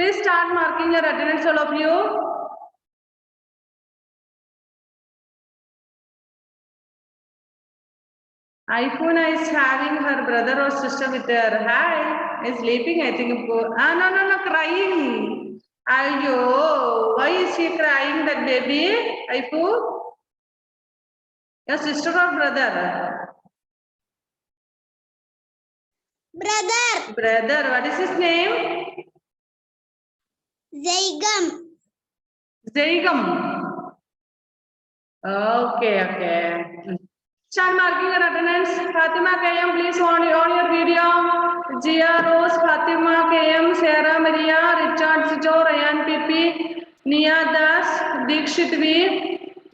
Please start marking your attendance, all of you. Ifuna is having her brother or sister with her. Hi, is sleeping, I think. No, crying. Ayo, why is she crying, that baby? Ifu? Your sister or brother? Brother, what is his name? Zaigam. Okay. Start marking your attendance. Fatima KM, please on your video. Gia Rose, Fatima KM, Sarah Maria, Richard Sijo, Ryan Pipi, Nia Das, Dikshit V,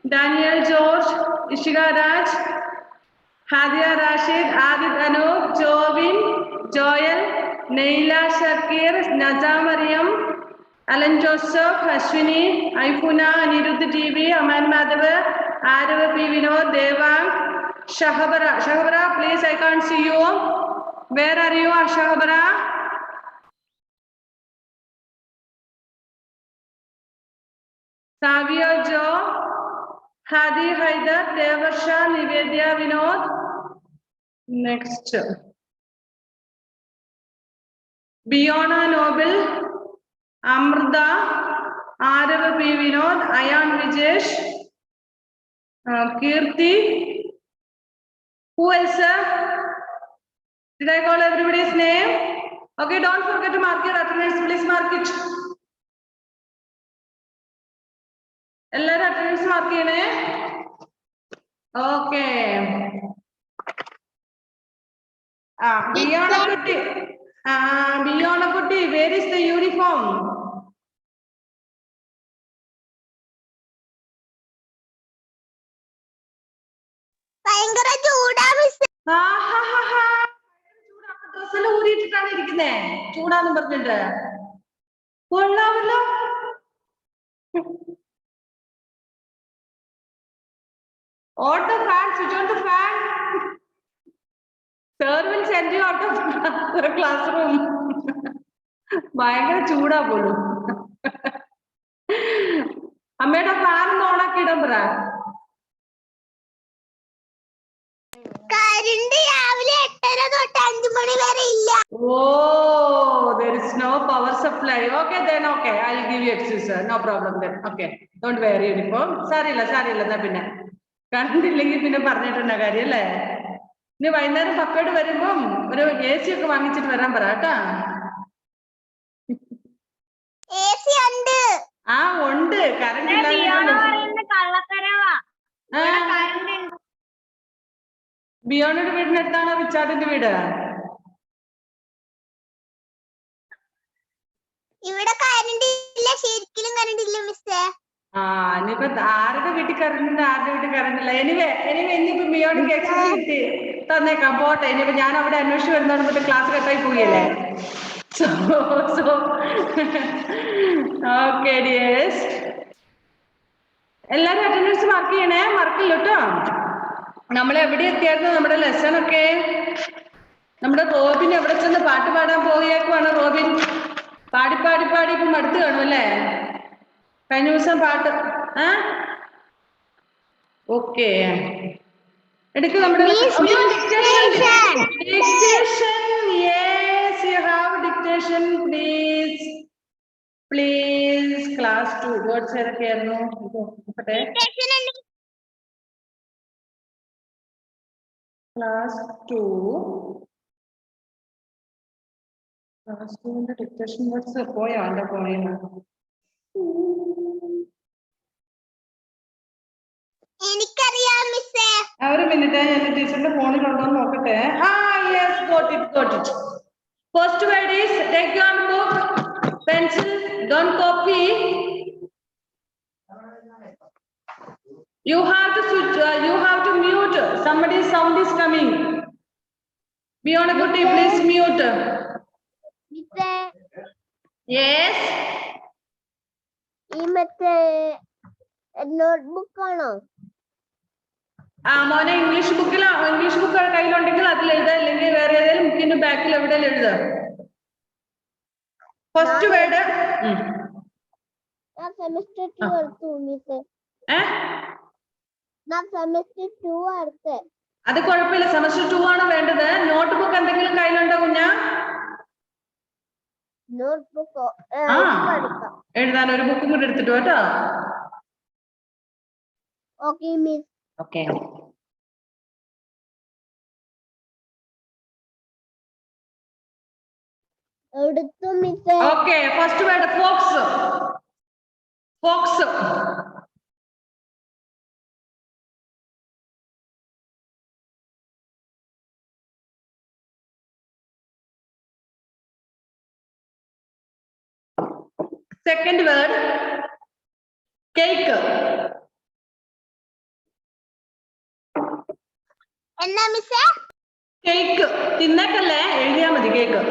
Daniel George, Ishika Raj, Hadia Rashid, Adit Anup, Jovin, Joel, Neila Shakir, Naza Mariam, Alan Joseph, Ashwini, Ifuna, Anirudh TV, Aman Madhava, Arav P. Vinod, Devang, Shahabara, please, I can't see you. Where are you, Shahabara? Savio Joe, Hadi Haidar, Devarsha, Nivedya Vinod. Next. Biona Noble, Amrita, Arav P. Vinod, Ayan Vijesh, Kirti. Who else? Did I call everybody's name? Okay, don't forget to mark your attendance. Please mark it. All attendance mark it. Okay. Beyond Putti, where is the uniform? ചൂടാന്ന് പറഞ്ഞിട്ട് കൊള്ളാമല്ലോ. Auto fan, switch on the fan. Sir will send you out of the classroom. ഭയങ്കര ചൂടാ പോലും. അമ്മയുടെ fan ഒന്ന് ഓണാക്കിയിടാൻ പറ. Oh, there is no power supply. Okay, then okay, I'll give you excuse. No problem then. Okay, don't worry uniform. സാരില്ല എന്നാ പിന്നെ കണ്ടില്ലെങ്കിൽ പിന്നെ പറഞ്ഞിട്ടുണ്ട കാര്യം അല്ലേ. ഇനി വൈകുന്നേരം പപ്പയോട് വരുമ്പം ഒരു AC ഒക്കെ വാങ്ങിച്ചിട്ട് വരാൻ പറ കേട്ടാ. ഉണ്ട്, കറണ്ട് ഇല്ല. ബിയോണിന്റെ വീടിനടുത്താണോ റിച്ചാർഡിന്റെ വീട്? ഇനിയിപ്പോ ആരുടെ വീട്ടിൽ കറണ്ട് ആരുടെ വീട്ടിൽ കറണ്ടില്ല. എനിവേ ഇനിയിപ്പോ ബിയോണിക്ക് എക്സസ് കിട്ടി തന്നേക്കാം, പോട്ടെ. ഇനിയിപ്പോ ഞാൻ അവിടെ അന്വേഷിച്ച് വരുന്നോണ്ട് ക്ലാസ് കട്ടായി പോയല്ലേ. ഓക്കെ ഡിയേഴ്സ്, എല്ലാരും അറ്റൻഡൻസ് മാർക്ക് ചെയ്യണേ, മറക്കില്ല കേട്ടോ. നമ്മൾ എവിടെ എത്തിയായിരുന്നു നമ്മുടെ ലെസൺ ഒക്കെ? നമ്മുടെ റോബിൻ എവിടെ ചെന്ന് പാട്ട് പാടാൻ പോയേക്കുവാണ്. റോബിൻ പാടി ഇപ്പം മടുത്ത് കാണും അല്ലേ? കഴിഞ്ഞ ദിവസം പാട്ട് ഓക്കെ എടുക്ക്. നമ്മുടെ ഡിക്റ്റേഷൻ പ്ലീസ്. ക്ലാസ് 2 വേർഡ്സ് ഏതൊക്കെയായിരുന്നു? ക്ലാസ് 2ന്റെ ഡിക്റ്റേഷൻ വേർഡ്സ് പോയാണ്ട പോയെന്ന്. ഒരു മിനിറ്റ്, ഞാൻ ടീച്ചറിന്റെ ഫോണിലുണ്ടോ എന്ന് നോക്കട്ടെ. Yes, got it. First word is take your book, pencil, don't copy. You have to switch. You have to mute. Somebody's sound is coming. Beyond a goodie, please mute. Yes. Notebook ആണോ? മോനെ English book കയ്യിലുണ്ടെങ്കിൽ അതിൽ എഴുതാ, അല്ലെങ്കിൽ വേറെ ഏതെങ്കിലും ബുക്കിന്റെ ബാക്കിൽ എവിടെയെങ്കിലും എഴുതാ. First word. semester 2 എടുത്തു മിസ്. semester 2 എടുത്ത്. അത് കുഴപ്പമില്ല, സെമസ്റ്റർ 2 ആണ് വേണ്ടത്. നോട്ട്ബുക്ക് എന്തെങ്കിലും കയ്യിലുണ്ടോ കുഞ്ഞാ? നോട്ട്ബുക്ക് എഴുതാൻ ഒരു ബുക്കും കൂടി എടുത്തിട്ട് കേട്ടോ. Okay miss. ഓക്കേ. എടുത്തു miss. Okay, first word fox. Fox. Second word, cake. എന്നാ മിസ്സേ? കേക്ക്. തിന്നക്കല്ലേ, എഴുതിയാ മതി കേക്ക്.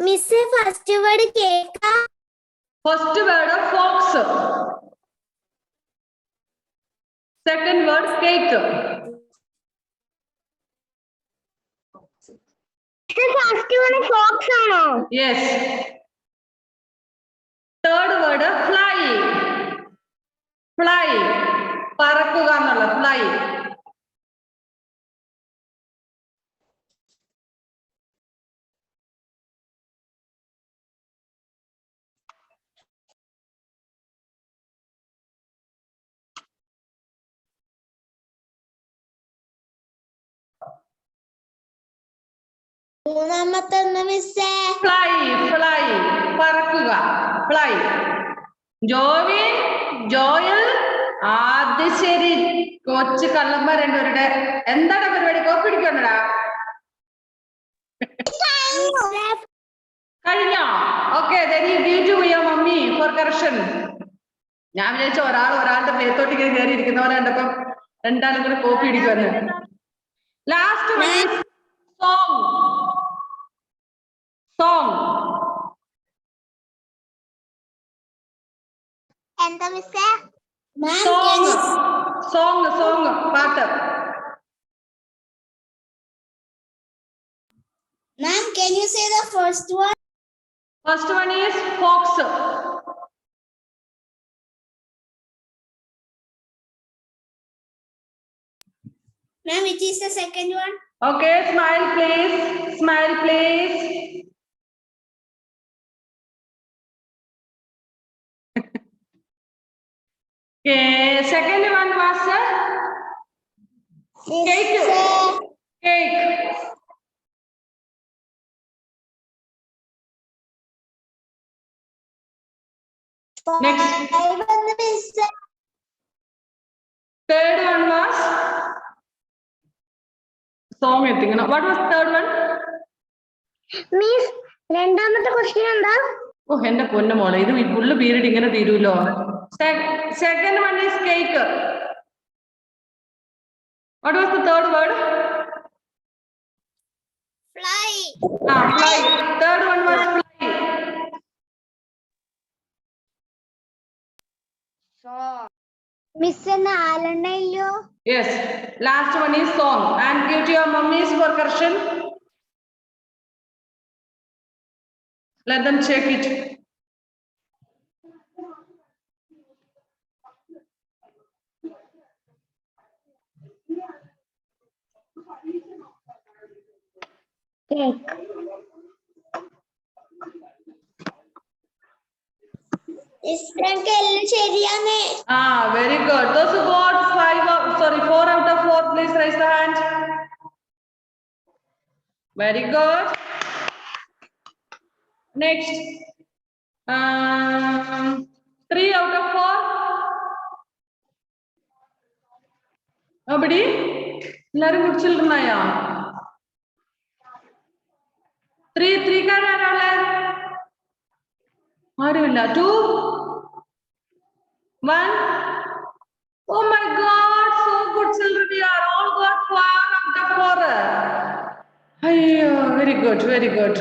മിസ്സേ ഫസ്റ്റ് വേർഡ് കേക്കാ. First word fox. Second word cake. First word fox ആണോ? Yes. Third word fly. Fly, പറക്കുക എന്നുള്ള ഫ്ലൈ. മൂന്നാമത്തെ മിസ്സേ? ഫ്ലൈ. ഫ്ലൈ, പറക്കുക. ഫ്ലൈ. ജോവിൻ, ജോയൽ, അത് ശരി. കൊച്ചു കള്ളന്മാർ രണ്ടുപേരുടെ എന്താണ് പരിപാടി? കോപ്പി അടിക്കണ്ടടാ. കഴിഞ്ഞോ? Okay, mummy for correction. ഞാൻ വിചാരിച്ച ഒരാളുടെ പേത്തോട്ട് ഇങ്ങനെ കയറി ഇരിക്കുന്ന പോലെ കണ്ടപ്പം രണ്ടാളും കൂടെ കോപ്പി അടിക്കുവന്ന്. Last song. സോങ്. എന്താ മിസ്സേ? സോങ്. സോങ്. സോങ്, പാട്ട്. Ma'am, can you say the first one? First one is fox. Ma'am, which is the second one? Okay, smile please. Smile please. Okay, second one was cake. Cake. Next. Third one was song. What was third one? Miss, രണ്ടാമത്തെ question എന്താ? ഓ എന്റെ പൊന്നു മോളെ, ഇത് full period ഇങ്ങനെ തീരുമല്ലോ. Second one is cake. What was the third word? Fly. Fly. Third one was fly. Miss നാലെണ്ണല്ലോ. Yes. Last one is song. And give to your mummies for correction. Let them check it. Cake. ശരിയാണ്. Very good. Those who got 4 out of 4, please raise the hand. Very good. Next. 3 out of 4. Nobody? എല്ലാരും good children ആയോ? 3 കാരാണല്ലേ? ആരുമില്ല. 2, 1. Oh my God, so good children. We are all got 4 out of 4. Ayyo, very good, very good.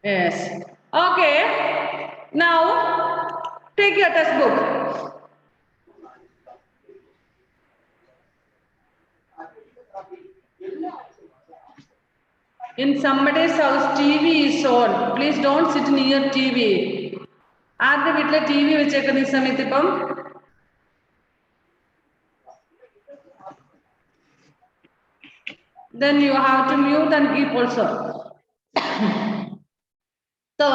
Yes. Okay. Now, take your textbook. In somebody's house, TV is on. Please don't sit near TV. ആരുടെ വീട്ടിലെ T V വെച്ചേക്കുന്ന ഈ സമയത്ത് ഇപ്പം? Then you have to mute and keep also. So,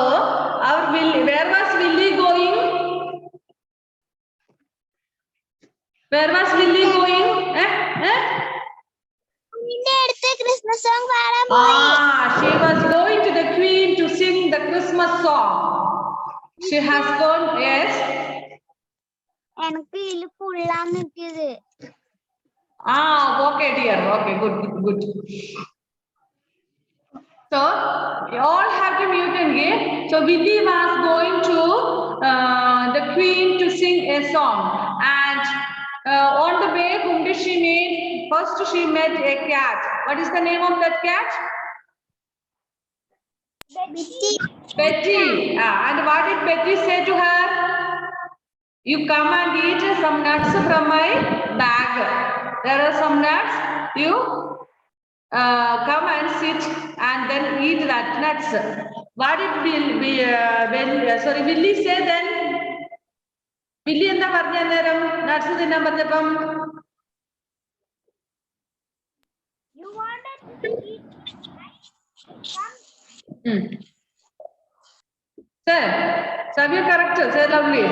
our Willy, where was Willy going? Where was Willy going? Christmas song. She was going to the Queen to sing the Christmas song. She has gone, yes. എനിക്ക് ഇതിൽ ഫുള്ളാൻ നിൽക്കിയത്. Okay, dear. Okay, good. So, you all have to mute and give. So, Willy was going to the Queen to sing a song. And on the way, whom did she meet? First, she met a cat. What is the name of that cat? Betty. And what did Betty say to her? You come and eat some nuts from my bag. There are some nuts. You come and sit and then eat that nuts. What did Willy say then? Willy എന്താ പറഞ്ഞ നേരം nuts തിന്നാൻ പറഞ്ഞപ്പം? You wanted to eat. Sir, you correct. Say lovely.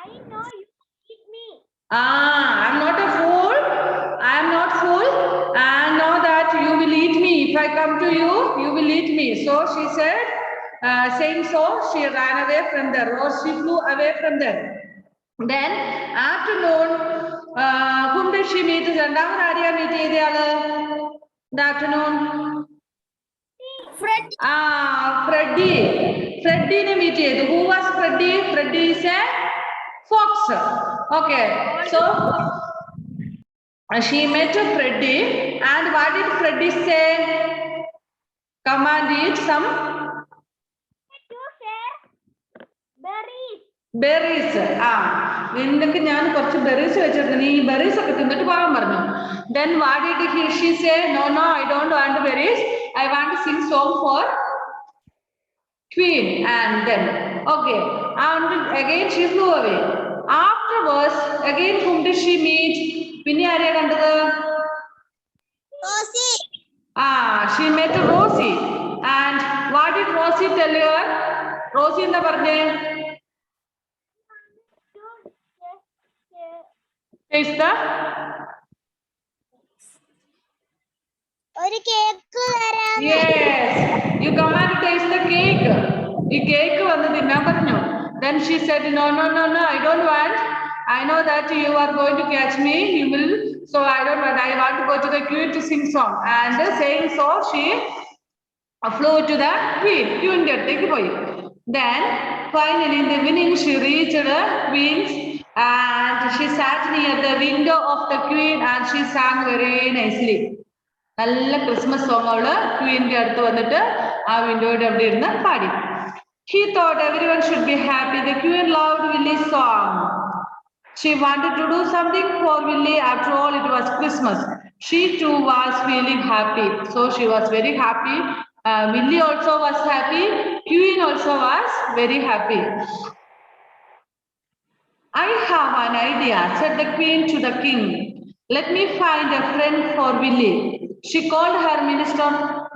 I know you eat me. I'm not a fool. I am not fool. I know that you will eat me. If I come to you, you will eat me. So she said, saying so, she ran away from there, or she flew away from there. Then afternoon, whom did she meet? രണ്ടാമത് ആരെയാ meet ചെയ്തയാള്? The afternoon. Freddie. Freddie ne meet ചെയ്തു. Who was Freddie? Freddie is a fox. Okay. So she met Freddie, and what did Freddie say? Come and eat some berries. നിനക്ക് ഞാൻ കുറച്ച് berries വെച്ചിട്ടുണ്ട്. നീ berries ഒക്കെ തിന്നിട്ട് പോകാൻ പറഞ്ഞു. Then what did she say? No, I don't want berries. I want to sing song for Queen. And then, okay. And again she flew away. Afterwards, again whom did she meet? പിന്നെ ആരെയാ കണ്ടത്? Rosie. She met Rosie. And what did Rosie tell her? Rosie എന്താ പറഞ്ഞേ? Taste the? ഒരു cake തരാം. Yes. You come and taste the cake. ഈ cake വന്ന് തിന്നാൻ പറഞ്ഞു. Then she said, no, I don't want. I know that you are going to catch me. You will. So I don't want. I want to go to the Queen to sing song. And saying so, she flew to the Queen. Queen അടുത്തേക്ക് പോയി. Then finally in the evening she reached the Queen's, and she sat near the window of the Queen and she sang very nicely. നല്ല Christmas song അവള് ക്വീന്റെ അടുത്ത് വന്നിട്ട് ആ വിൻഡോയുടെ അവിടെ ഇരുന്ന് പാടി. He thought everyone should be happy. The Queen loved Willy's song. She wanted to do something for Willy. After all, it was Christmas. She too was feeling happy. So she was very happy. Willy also was happy. Queen also was very happy. I have an idea, said the Queen to the King. Let me find a friend for Willy. She called her minister.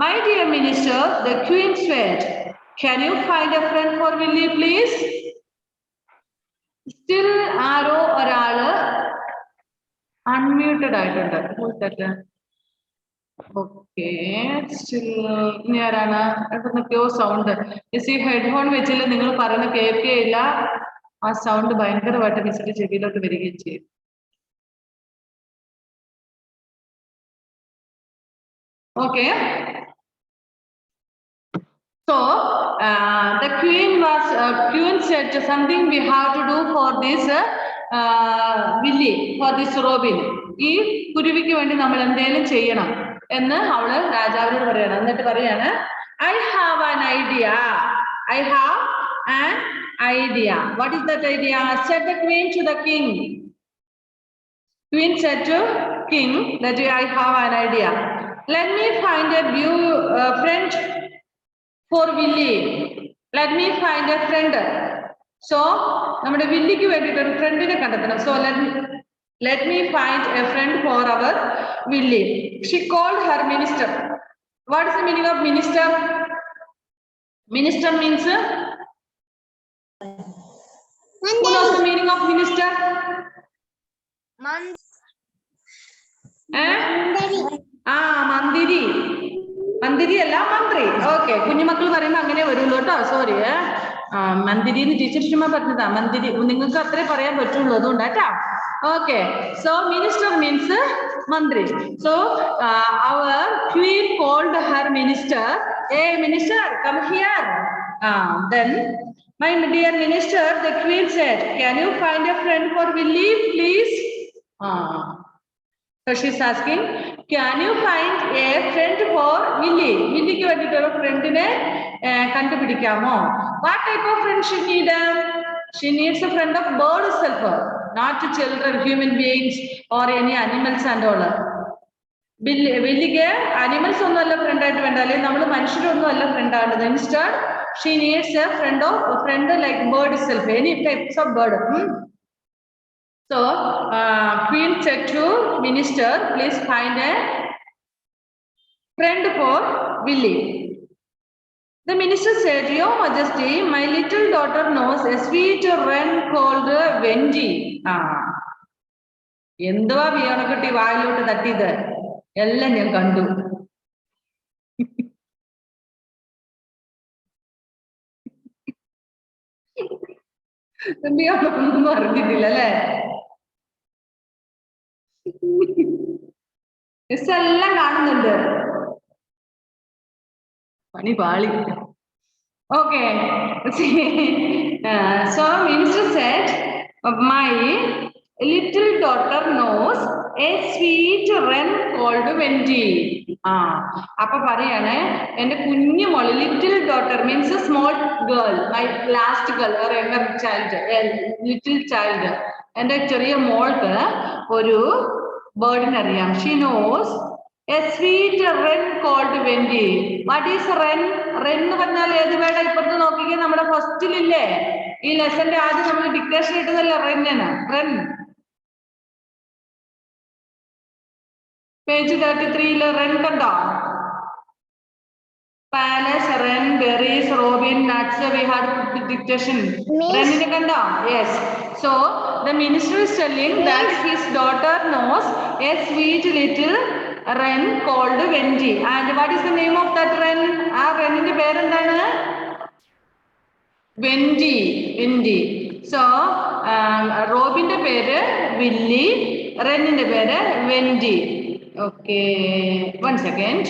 My dear minister, the Queen said, can you find a friend for Willy, please? Still ആരോ ഒരാള് unmuted ആയിട്ടുണ്ട്. Okay, still ഇനി ആരാണ്? എന്തൊക്കെയോ sound. ഈ headphone വെച്ചില്ല, നിങ്ങൾ പറയുന്ന കേൾക്കുകയില്ല. ആ സൗണ്ട് ഭയങ്കരമായിട്ട് മിസ്സിന്റെ ചെവിയിലോട്ട് വരികയും ചെയ്യും. Okay. So the Queen said something we have to do for this Willy, for this Robin. ഈ കുരുവിക്ക് വേണ്ടി നമ്മൾ എന്തെങ്കിലും ചെയ്യണം എന്ന് അവള് രാജാവിനോട് പറയണം. എന്നിട്ട് പറയാണ്, I have an idea. I have an idea. What is that idea? Said the Queen to the King. Queen said to king that I have an idea. Let me find a friend for Willy. Let me find a friend. So, നമ്മുടെ വില്ലിക്ക് വേണ്ടിയിട്ട് ഒരു ഫ്രണ്ടിനെ കണ്ടെത്തണം. So let me find a friend for our Willy. She called her minister. What is the meaning of minister? Minister means who knows the meaning of minister? മന്ദിരി. മന്ദിരി അല്ല മന്ത്രി. Okay, കുഞ്ഞുമക്കൾ പറയുമ്പോ അങ്ങനെ വരുള്ളൂ കേട്ടോ. സോറി. മന്ദിരി എന്ന് ടീച്ചർ ചുമ്മാ പറഞ്ഞതാ. മന്ദിരി നിങ്ങൾക്ക് അത്രേ പറയാൻ പറ്റുള്ളൂ, അതുകൊണ്ടാട്ടാ. ഓക്കെ, സോ മിനിസ്റ്റർ മീൻസ് മന്ത്രി. So our queen called her minister. Hey minister, come here. Then my dear minister, the queen said, can you find a friend for Willy, please? So she's asking, can you find a friend for Willy? Willyക്ക് വേണ്ടിയിട്ട് ഒരു ഫ്രണ്ടിനെ കണ്ടുപിടിക്കാമോ? What type of friend she need? She needs a friend of bird itself, not children, human beings or any animals and all. വില്ലിക്ക് animals ഒന്നും അല്ല front ആയിട്ട് വേണ്ട, അല്ലെങ്കിൽ നമ്മൾ മനുഷ്യരൊന്നും അല്ല ഫ്രണ്ട് ആണത്. Instead she needs a friend like bird itself, any types of bird. So queen said to minister, please find a friend for Willy. The minister said, your majesty, my little daughter knows a sweet wren called Wendy. എന്തുവാ വിയോണക്കുട്ടി വായിലോട്ട് തട്ടിയത്? എല്ലാം ഞാൻ കണ്ടു. ഒന്നും അറിഞ്ഞിട്ടില്ല അല്ലേ? Miss എല്ലാം കാണുന്നുണ്ട്. പണി പാളി. Okay, so minister said, my little daughter knows a sweet wren called Wendy. അപ്പൊ പറയാണ്, എന്റെ കുഞ്ഞു മോള്, little daughter means small girl, my last girl or younger child, little child, എന്റെ ചെറിയ മോൾക്ക് ഒരു ബേർഡിനെ അറിയാം. She knows a sweet wren called Wendy. What is wren? Wren എന്ന് പറഞ്ഞാൽ ഏത് വേർഡാ? ഇപ്പുറത്ത് നോക്കിക്കേ, നമ്മുടെ ഫസ്റ്റിലില്ലേ, ഈ ലെസന്റെ ആദ്യം നമ്മൾ ഡിക്റ്റേഷൻ ഇട്ടതല്ല റെന്നാണ്. റെൻ പേജ് 33 റെൻ കണ്ടോ? Palace, wren, berries, robin, nuts, we had dictation. റെന്നിനെ കണ്ടോ? Yes. So the minister is telling that his daughter knows a sweet little wren called Wendy. And what is the name of that wren? ആ റെന്നിന്റെ പേരെന്താണ്? Wendy. Wendy. So റോബിന്റെ പേര് Willy, റെന്നിന്റെ പേര് Wendy. Okay, 1 second.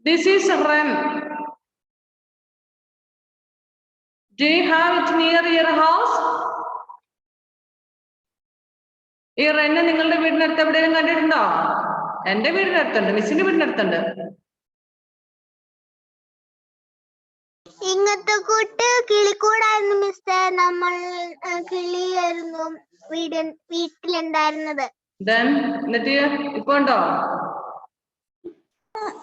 This is wren. Do you have it near your house? ഈ റെന്നെ നിങ്ങളുടെ വീടിനടുത്ത് എവിടെയും കണ്ടിട്ടുണ്ടോ? എന്റെ വീടിനടുത്തുണ്ട്, മിസ്സിന്റെ വീടിനടുത്തുണ്ട്. ഇങ്ങനത്തെ കൂട്ട് കിളിക്കൂടായിരുന്നു മിസ്സേ, നമ്മൾ കിളിയായിരുന്നു വീട്ടിലുണ്ടായിരുന്നത്. എന്നിട്ട് ഇപ്പൊ ഉണ്ടോ?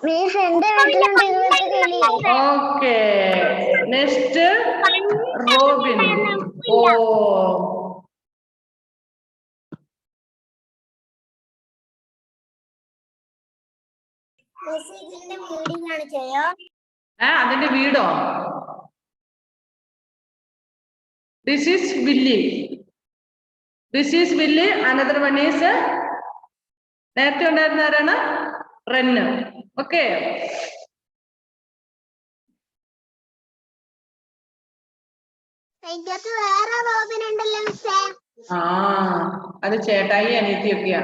മിസ് എന്റെ വീട്ടിലുണ്ട് ഇങ്ങനത്തെ കിളി. Okay, next Robin. ഓ, ഇതിന്റെ വീട് കാണിച്ചോ? അതിന്റെ വീടോ? This is Willy. This is Willy. Another one is, നേരത്തെ ഉണ്ടായിരുന്ന ആരാണ്? റെന്ന്. ഓക്കെ, വേറെ റോബിൻ ഉണ്ടല്ലോ മിസ്സേ. അത് ചേട്ടായി അനിയത്തിയൊക്കെയാ.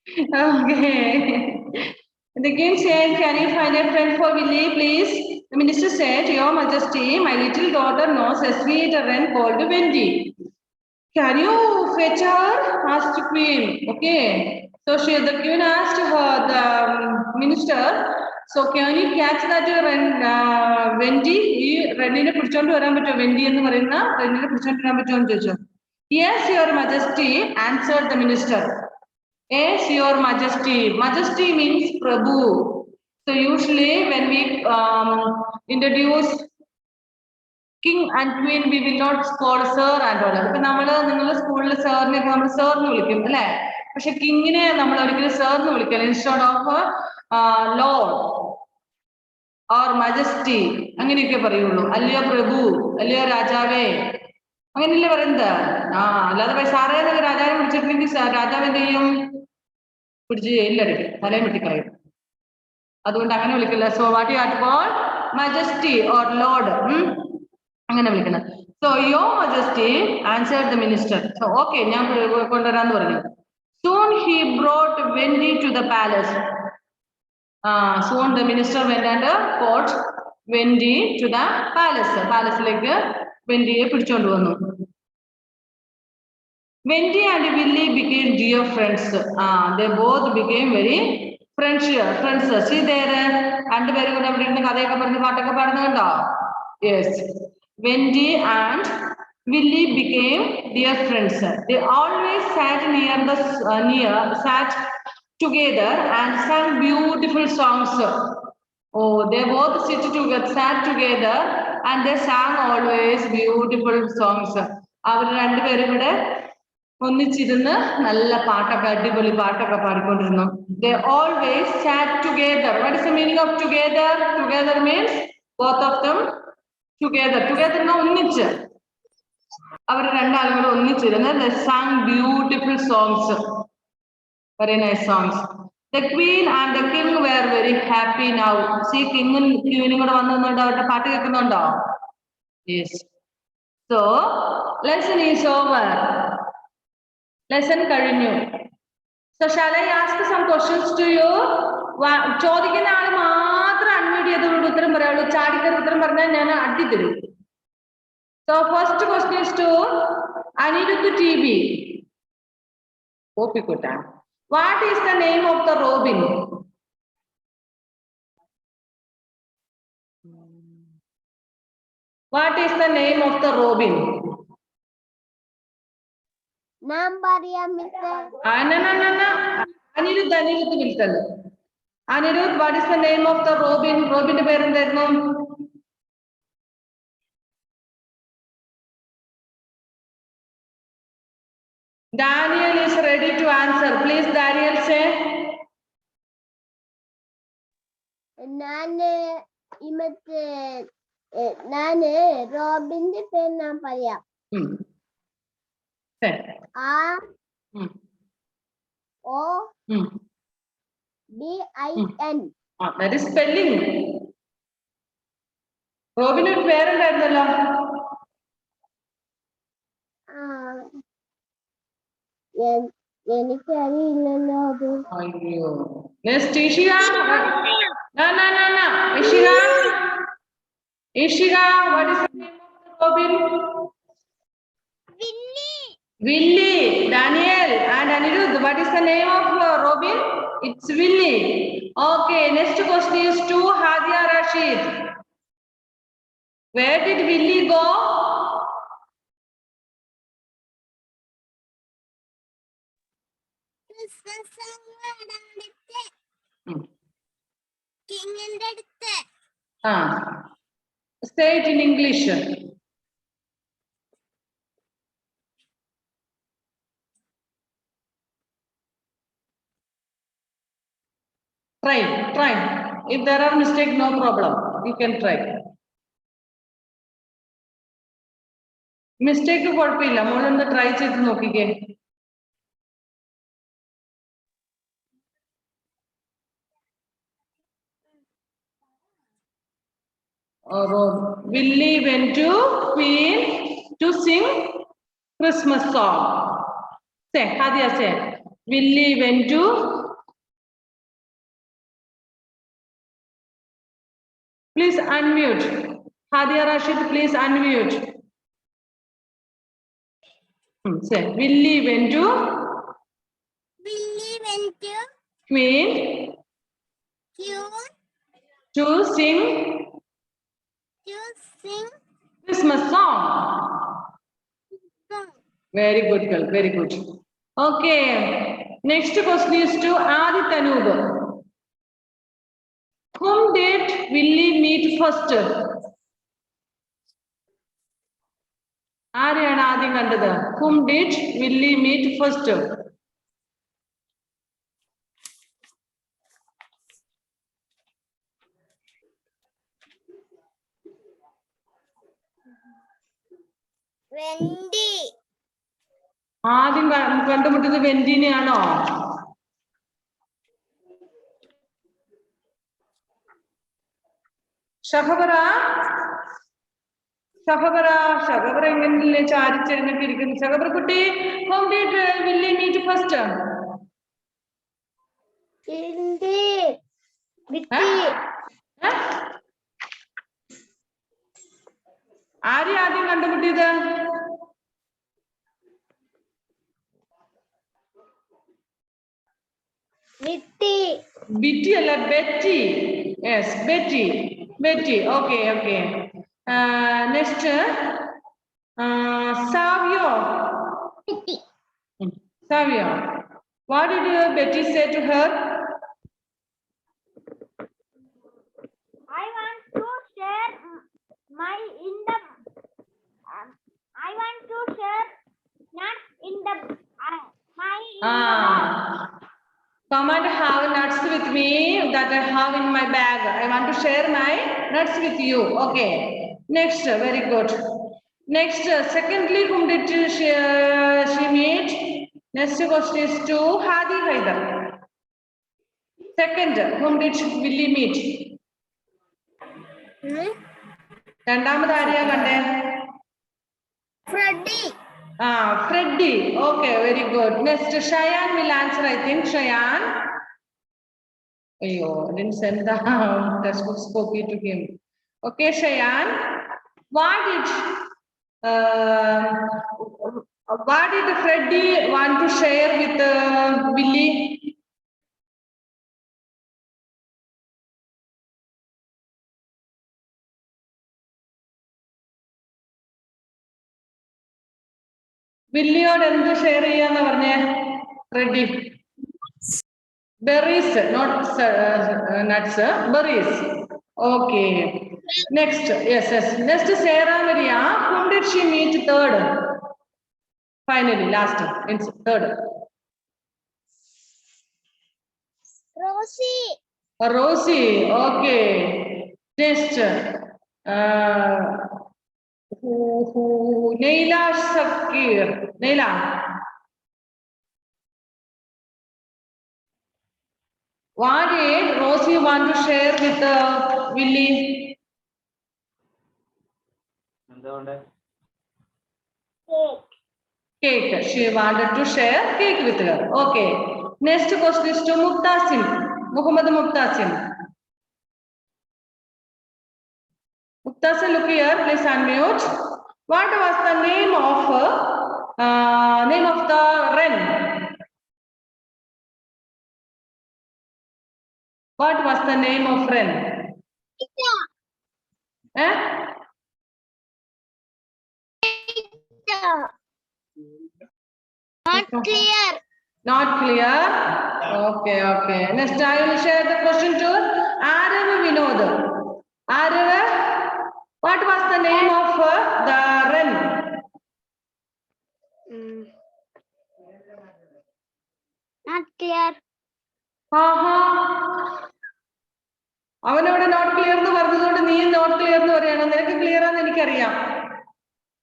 Okay. The king said, "Can you find a friend for Willie, please?" The minister said, "Your Majesty, my little daughter knows a sweet wren called Wendy." "Can you fetch her?" asked the queen. Okay. So the queen asked her, the minister, "So can you catch that Wendy? ഈ റെന്നിനെ പിടിച്ചോണ്ട് വരാൻ പറ്റുമോ? Wendy എന്ന് പറയുന്ന റെന്നിനെ പിടിച്ചോണ്ട് വരാൻ പറ്റുമോ എന്ന് ചോദിച്ചു. "Yes, your Majesty," answered the minister. "Yes, your Majesty." Majesty means Prabhu. So usually when we introduce king and queen, we will not call sir and all. ഇപ്പൊ നമ്മള് നിങ്ങളുടെ സ്കൂളിൽ സാറിനെ നമ്മൾ സാറിന് വിളിക്കും അല്ലെ? പക്ഷെ കിങ്ങിനെ നമ്മൾ ഒരിക്കലും സാറിന് വിളിക്കണം. Instead of Lord or majesty അങ്ങനെയൊക്കെ പറയുള്ളൂ. അല്ലയോ പ്രഭു, അല്ലയോ രാജാവേ, അങ്ങനെയല്ലേ പറയുന്നത്. അല്ലാതെ സാറേ രാജാവിനെ വിളിച്ചിട്ടുണ്ടെങ്കിൽ രാജാവ് എന്ത് ചെയ്യും? പിടിച്ച് ജയിലിലടിക്കും, തലയും വെട്ടിക്കളയും. അതുകൊണ്ട് അങ്ങനെ വിളിക്കില്ല. So what you have to call majesty or lord, അങ്ങനെ വിളിക്കണം. So yo majesty answered the minister. So okay, ഞാൻ കൊണ്ടുവരാന്ന് പറഞ്ഞു. Soon he brought Wendy to the palace. Soon the minister went and caught Wendy to the palace. പാലസിലേക്ക് വെൻഡിയെ പിടിച്ചോണ്ട് വന്നു. Wendy and Willie became dear friends. They both became very friends. See there, രണ്ടുപേരും കൂടെ അവിടെ ഇരുന്ന് കഥയൊക്കെ പറഞ്ഞ് പാട്ടൊക്കെ പാടുന്നുണ്ടോ? Yes. Wendy and Willie became dear friends. They always sat sat together and sang beautiful songs. Oh, they both sat together and they sang always beautiful songs. അവർ രണ്ടുപേരും കൂടെ ഒന്നിച്ചിരുന്ന് നല്ല പാട്ടൊക്കെ, അടിപൊളി പാട്ടൊക്കെ പാടിക്കൊണ്ടിരുന്നു. They always sat together. What is the meaning of together? Together means both of them together. Together na ഒന്നിച്ച്. അവർ രണ്ടാളും കൂടെ ഒന്നിച്ചിരുന്ന് they sang beautiful songs. Very nice songs. The queen and the king were very happy now. See, കിങ്ങും ക്വീനും കൂടെ വന്നുകൊണ്ട് അവരുടെ പാട്ട് കേൾക്കുന്നുണ്ടോ? Yes. So, lesson is over. Lesson കഴിഞ്ഞു. So shall I ask some questions to you? ചോദിക്കുന്ന ആള് മാത്രം unmute ചെയ്തോട് ഉത്തരം പറയാവുള്ളൂ. ചാടിക്കറി ഉത്തരം പറഞ്ഞാൽ ഞാൻ അടിത്തരും. So first question is to Anirudh TB. Opikutta. What is the name of the robin? What is the name of the robin? നാം പറയാം mister. Anirudh വിളിച്ചത്. Anirudh, what is the name of the robin? റോബിന്റെ പേരെന്തായിരുന്നു? Daniel is ready to answer. Please, Daniel, say. ഞാന് റോബിന്റെ പേര് ഞാൻ പറയാം. ROBIN. That is spelling. റോബിന് ഒരു പേരുണ്ടായിരുന്നല്ലോ. എനിക്കറിയില്ലല്ലോ അത്. അയ്യോ. Next, Ishika. No. Ishika, what is the name of the robin? Willie. Daniel and Anirudh, what is the name of robin? It's Willie. Okay, next question is to Hadia Rashid. Where did Willie go? കിങ്ങിന്റെ അടുത്ത്. Say it in English. Try. If there are mistakes, no problem. You can try. Mistake കുഴപ്പമില്ല, മോളൊന്ന് try ചെയ്ത് നോക്കിക്കേ. Willie went to Queen to sing Christmas song. Say, Hadia, say. Willie went to Please unmute. Hadia Rashid, please unmute. Say, Willie went to Queen to sing Christmas song. Very good, girl. Very good. Okay. Next question is to Adi Tanub. Whom did Willie meet first? ആരെയാണ് ആദ്യം കണ്ടത്? Whom did Willie meet first? ആദ്യം കണ്ടുമുട്ടിയത് വെന്റിനെയാണോ? ഷഹബറ എങ്ങനെയല്ലേ ചാരിച്ചെഴുന്നേറ്റിരിക്കുന്നു? ഷഹബർ കുട്ടി, whom did Willie meet first? ആരെ ആദ്യം കണ്ടുമുട്ടിയത്? Bitty അല്ല, Betty. Yes, Betty. Okay. Next, Savio. What did Betty say to her? I want to share nuts in the Come and have nuts with me that I have in my bag. I want to share my nuts with you. Okay. Next, very good. Next, secondly, whom did she meet? Next question is to Hadi Haidar. Second, whom did Willie meet? രണ്ടാമത് ആരെയാ കണ്ടേ? Freddie. Okay, very good. Next, Cheyenne will answer, I think. Cheyenne. I didn't send the textbook copy to him. Okay, Cheyenne. What did Freddie want to share with Willie? വില്ലിയോട് എന്ത് share ചെയ്യാന്ന് പറഞ്ഞേ? Ready. Berries, not nuts, berries. Okay. Next, yes. Next, Sarah Maria. Whom did she meet third? Finally, last, third. Rosie. Okay. Next, Neila Shakir. Neila. What did Rosie want to share with Willie? Cake. She wanted to share cake with her. Okay. Next question is to Muqtasim. Muhammad Muqtasim. Muqtasim, look here. Please unmute. What was the name of the wren? What was the name of wren? Not clear. Okay. Next, I will share the question to Arav Vinod. Arav, what was the name of the wren? Not clear. അവനവിടെ not clear എന്ന് പറഞ്ഞതുകൊണ്ട് നീ not clear എന്ന് പറയണം. നിനക്ക് clear ആണെന്ന് എനിക്കറിയാം.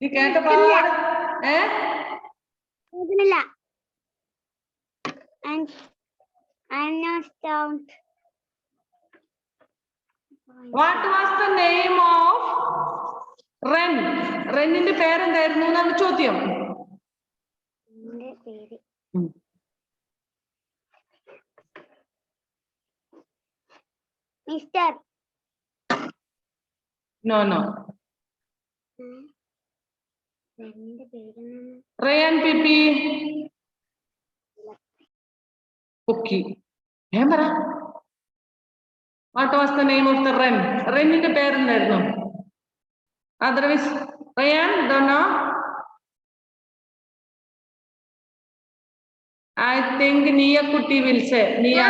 നീ കേട്ട പാട്. What was the name of wren? റെന്നിന്റെ പേരെന്തായിരുന്നു എന്നാണ് ചോദ്യം. Mister. No, no. Ryan Pipi. Cookie. Remember? What was the name of the wren? Wren in the pair. Otherwise, Ryan, don't know. I think Nia Kutti will say. Nia.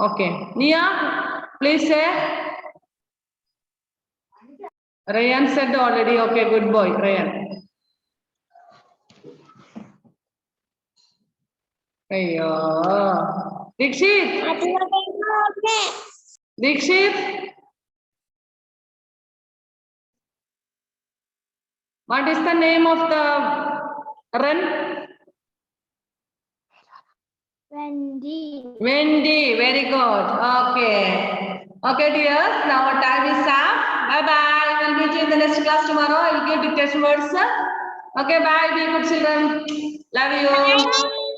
Okay. Nia, please say. Ryan said already. Okay, good boy, Ryan. Ayyo. Dikshit. Dikshit. What is the name of the wren? Wendy. Wendy. Very good. Okay. Okay, dears. Now our time is up. Bye bye. We'll meet you in the next class tomorrow. I will give dictation words. Okay, bye. Be good children. Love you.